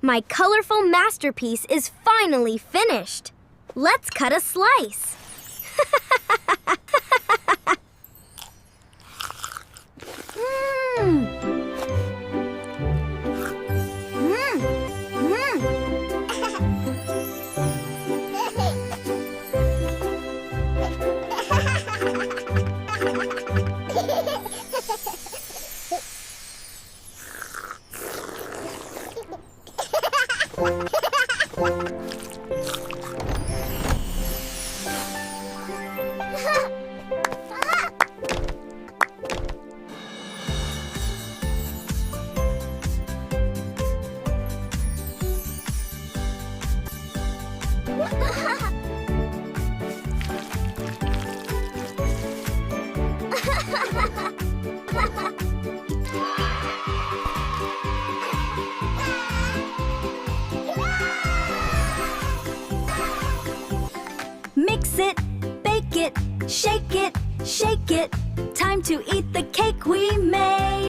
My colorful masterpiece is finally finished. Let's cut a slice. Mix it, bake it, shake it, shake it. Time to eat the cake we made.